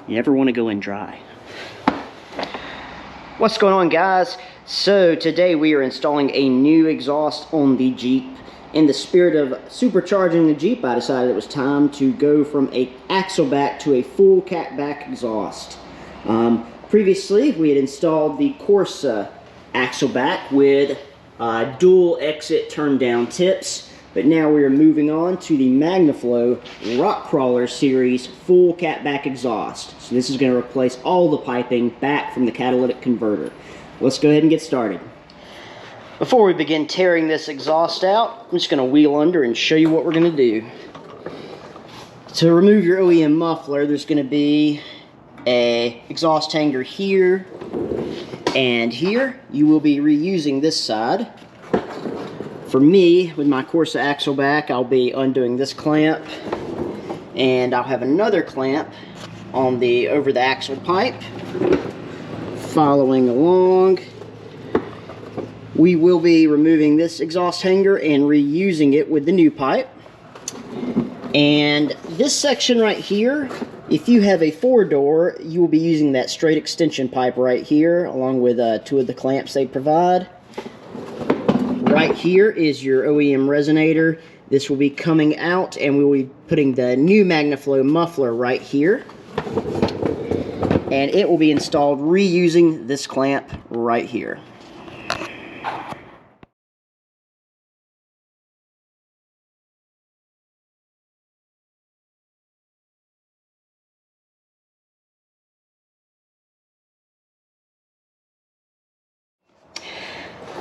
You never want to go in dry. What's going on, guys? So today we are installing a new exhaust on the Jeep. In the spirit of supercharging the Jeep, I decided it was time to go from a axleback to a full catback exhaust. Previously, we had installed the Corsa axleback with dual exit turn down tips, but now we are moving on to the MagnaFlow Rock Crawler series full catback exhaust. So this is going to replace all the piping back from the catalytic converter. Let's go ahead and get started. Before we begin tearing this exhaust out, I'm just going to wheel under and show you what we're going to do. To remove your OEM muffler, there's going to be an exhaust hanger here and here. You will be reusing this side. For me, with my Corsa axleback, I'll be undoing this clamp, and I'll have another clamp on the over the axle pipe. Following along, we will be removing this exhaust hanger and reusing it with the new pipe. And this section right here, if you have a 4-door, you will be using that straight extension pipe right here, along with 2 of the clamps they provide. Right here is your OEM resonator. This will be coming out, and we will be putting the new MagnaFlow muffler right here. And it will be installed reusing this clamp right here.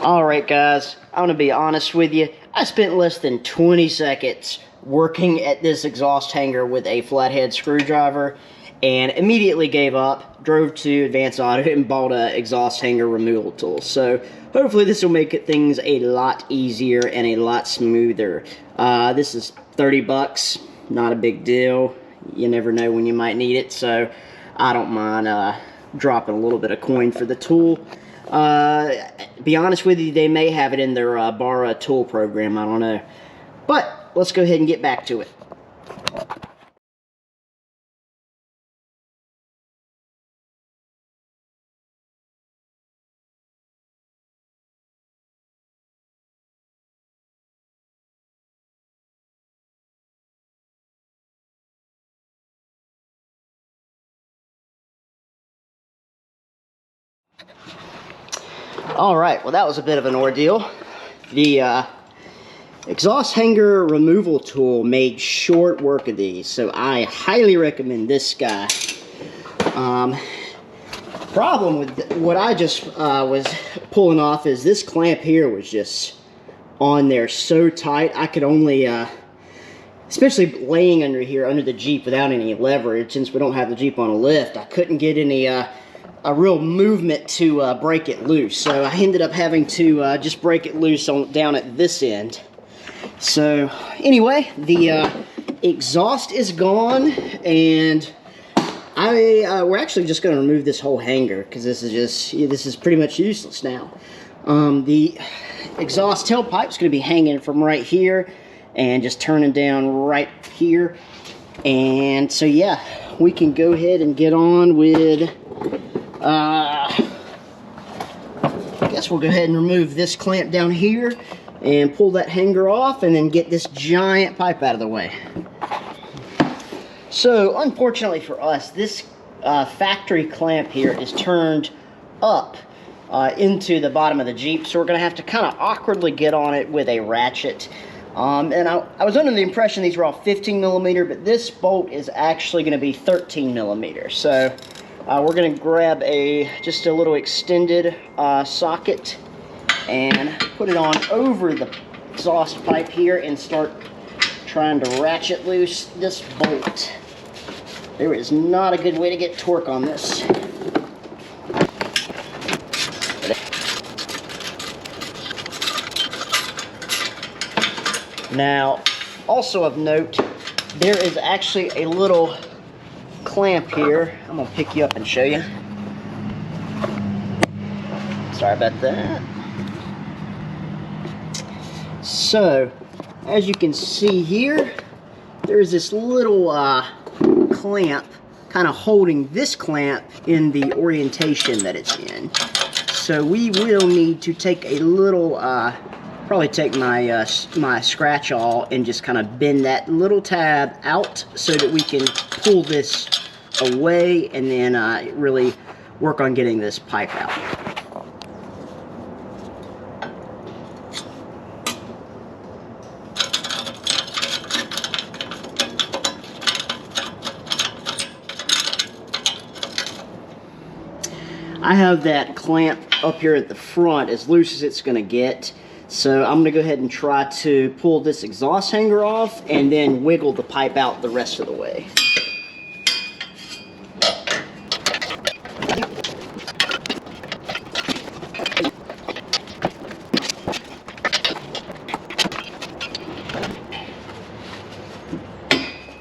Alright guys, I'm going to be honest with you. I spent less than 20 seconds working at this exhaust hanger with a flathead screwdriver and immediately gave up, drove to Advanced Auto and bought an exhaust hanger removal tool. So hopefully this will make things a lot easier and a lot smoother. This is 30 bucks, not a big deal. You never know when you might need it, so I don't mind dropping a little bit of coin for the tool. Be honest with you, they may have it in their bar tool program, I don't know. But let's go ahead and get back to it. Alright, well that was a bit of an ordeal. The exhaust hanger removal tool made short work of these, so I highly recommend this guy. Problem with what I just was pulling off is this clamp here was just on there so tight I could only, especially laying under here under the Jeep without any leverage, since we don't have the Jeep on a lift, I couldn't get any a real movement to break it loose. So I ended up having to just break it loose down at this end. So anyway, the exhaust is gone, and we're actually just going to remove this whole hanger because this is pretty much useless now. The exhaust tailpipe is going to be hanging from right here and just turning down right here. And so yeah, we can go ahead and get on with I guess we'll go ahead and remove this clamp down here and pull that hanger off and then get this giant pipe out of the way. So unfortunately for us, this factory clamp here is turned up into the bottom of the Jeep, so we're going to have to kind of awkwardly get on it with a ratchet. And I was under the impression these were all 15mm, but this bolt is actually going to be 13mm. So we're going to grab just a little extended socket and put it on over the exhaust pipe here and start trying to ratchet loose this bolt. There is not a good way to get torque on this. Now, also of note, there is actually a little clamp here. I'm going to pick you up and show you. Sorry about that. So, as you can see here, there's this little clamp kind of holding this clamp in the orientation that it's in. So we will need to take a little, probably take my my scratch awl and just kind of bend that little tab out so that we can pull this away and then really work on getting this pipe out. I have that clamp up here at the front as loose as it's going to get, so I'm going to go ahead and try to pull this exhaust hanger off and then wiggle the pipe out the rest of the way.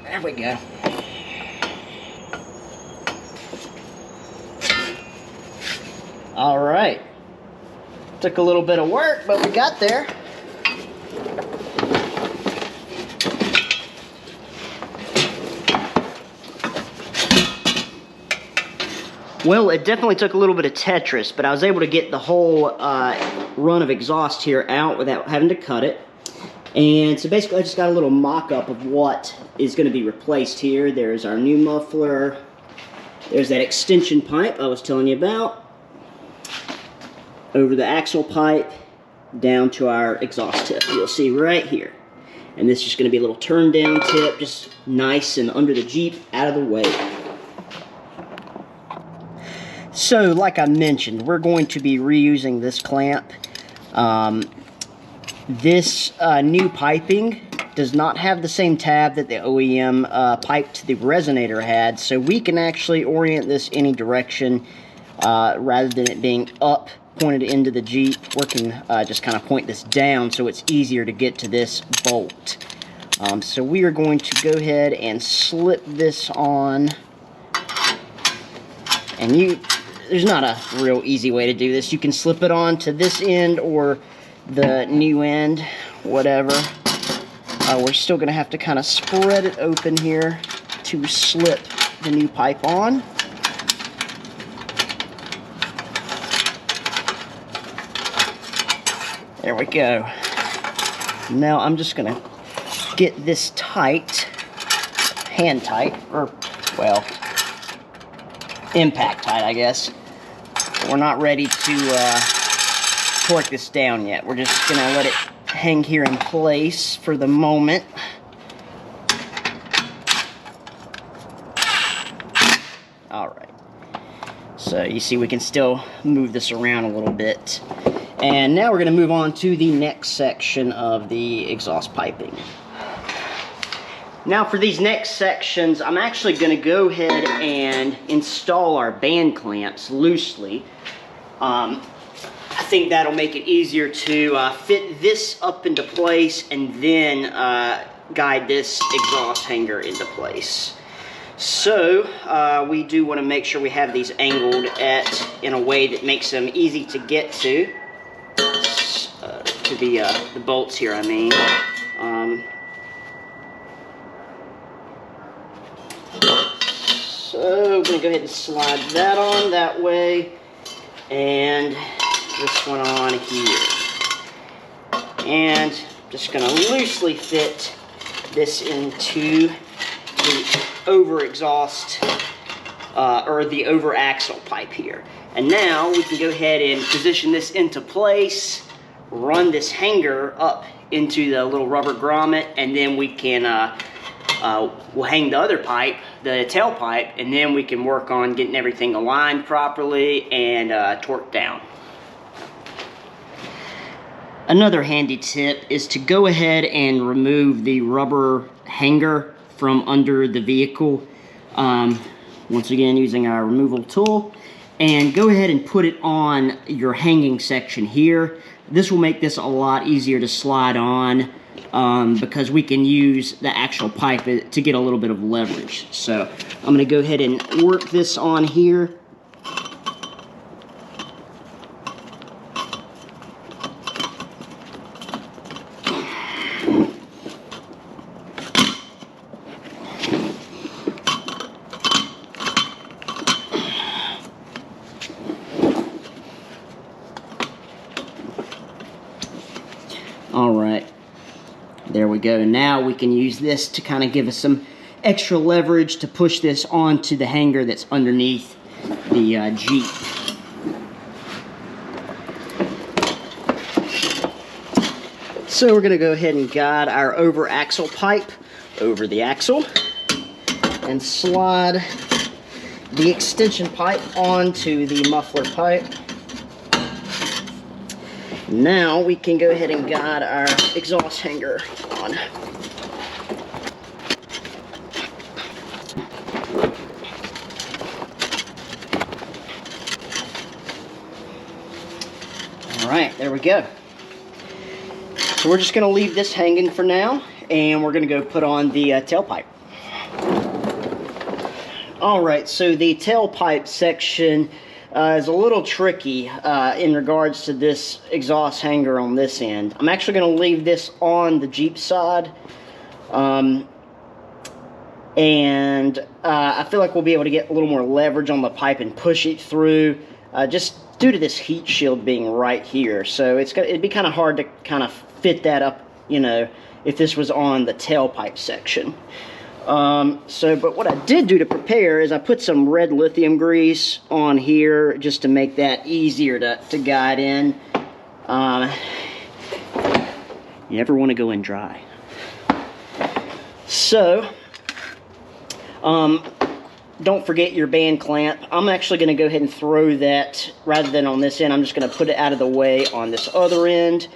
There we go. All right, took a little bit of work, but we got there. Well, it definitely took a little bit of Tetris, but I was able to get the whole run of exhaust here out without having to cut it. And so basically I just got a little mock-up of what is going to be replaced here. There's our new muffler. There's that extension pipe I was telling you about. Over the axle pipe, down to our exhaust tip. You'll see right here. And this is just going to be a little turn down tip, just nice and under the Jeep, out of the way. So, like I mentioned, we're going to be reusing this clamp. This new piping does not have the same tab that the OEM pipe to the resonator had, so we can actually orient this any direction rather than it being up, pointed into the Jeep. We can just kind of point this down so it's easier to get to this bolt. So we are going to go ahead and slip this on. And there's not a real easy way to do this. You can slip it on to this end or the new end, whatever. We're still going to have to kind of spread it open here to slip the new pipe on. There we go. Now I'm just going to get this tight, hand tight, or, well, impact tight, I guess. We're not ready to torque this down yet. We're just going to let it hang here in place for the moment. Alright. So you see we can still move this around a little bit. And now we're going to move on to the next section of the exhaust piping. Now for these next sections, I'm actually going to go ahead and install our band clamps loosely. I think that'll make it easier to fit this up into place and then guide this exhaust hanger into place. So we do want to make sure we have these angled in a way that makes them easy to get to the bolts here, I mean. So I'm going to go ahead and slide that on that way, and this one on here. And just going to loosely fit this into the over exhaust or the over axle pipe here. And now we can go ahead and position this into place, run this hanger up into the little rubber grommet, and then we can we'll hang the other pipe, the tailpipe, and then we can work on getting everything aligned properly and torqued down. Another handy tip is to go ahead and remove the rubber hanger from under the vehicle. Once again, using our removal tool, and go ahead and put it on your hanging section here. This will make this a lot easier to slide on because we can use the actual pipe to get a little bit of leverage. So I'm going to go ahead and work this on here. There we go. Now we can use this to kind of give us some extra leverage to push this onto the hanger that's underneath the Jeep. So we're going to go ahead and guide our over axle pipe over the axle and slide the extension pipe onto the muffler pipe. Now we can go ahead and guide our exhaust hanger on. Alright, there we go. So we're just going to leave this hanging for now, and we're going to go put on the tailpipe. Alright, so the tailpipe section is a little tricky in regards to this exhaust hanger on this end. I'm actually going to leave this on the Jeep side, and I feel like we'll be able to get a little more leverage on the pipe and push it through, just due to this heat shield being right here. So it'd be kind of hard to kind of fit that up, you know, if this was on the tailpipe section. But what I did do to prepare is I put some red lithium grease on here just to make that easier to guide in. You never want to go in dry. So, don't forget your band clamp. I'm actually going to go ahead and throw that, rather than on this end, I'm just going to put it out of the way on this other end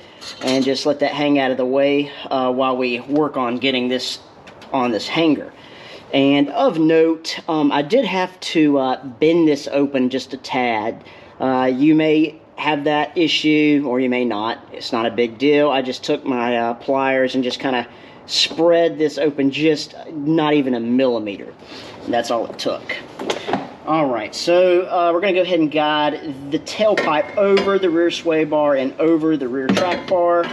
and just let that hang out of the way while we work on getting this on this hanger. And of note, I did have to bend this open just a tad. You may have that issue or you may not. It's not a big deal. I just took my pliers and just kind of spread this open just not even a millimeter. And that's all it took. Alright, so we're going to go ahead and guide the tailpipe over the rear sway bar and over the rear track bar,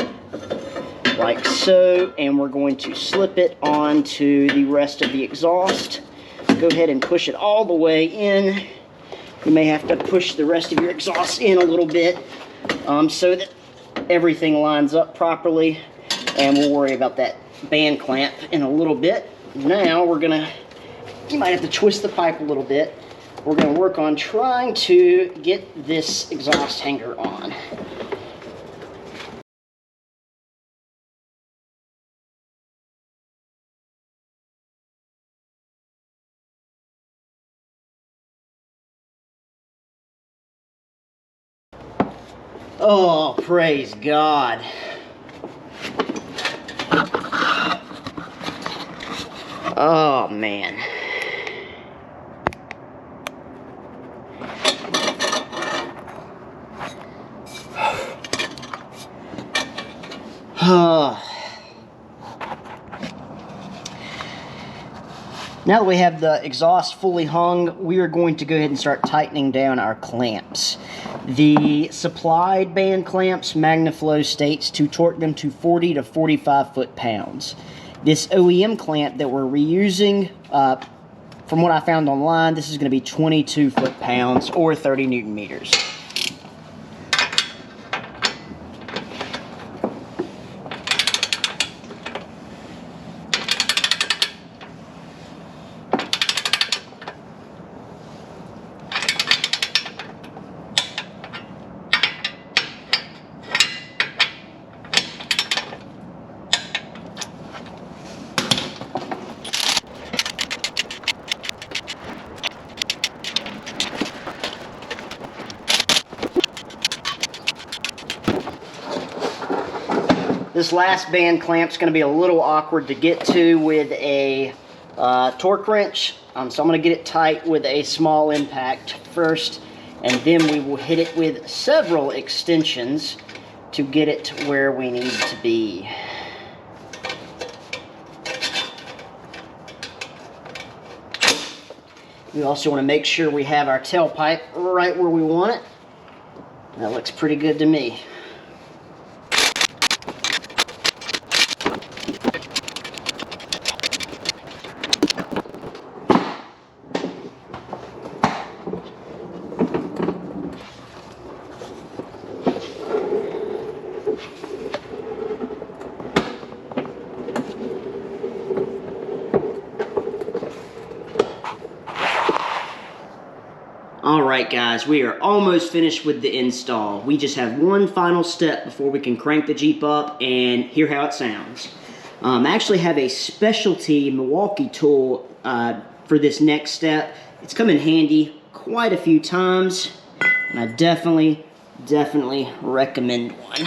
like so, and we're going to slip it onto the rest of the exhaust. Go ahead and push it all the way in. You may have to push the rest of your exhaust in a little bit so that everything lines up properly, and we'll worry about that band clamp in a little bit. Now we're going to, you might have to twist the pipe a little bit. We're going to work on trying to get this exhaust hanger on. Oh, praise God. Oh, man. Now that we have the exhaust fully hung, we are going to go ahead and start tightening down our clamps. The supplied band clamps, MagnaFlow states to torque them to 40 to 45 foot-pounds. This OEM clamp that we're reusing, from what I found online, this is going to be 22 foot-pounds or 30 Newton-meters. This last band clamp is going to be a little awkward to get to with a torque wrench, so I'm going to get it tight with a small impact first, and then we will hit it with several extensions to get it to where we need to be. We also want to make sure we have our tailpipe right where we want it. That looks pretty good to me. Alright guys, we are almost finished with the install. We just have one final step before we can crank the Jeep up and hear how it sounds. I actually have a specialty Milwaukee tool for this next step. It's come in handy quite a few times, and I definitely recommend one.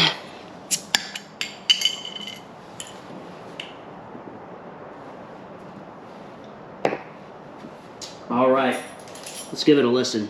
Alright, let's give it a listen.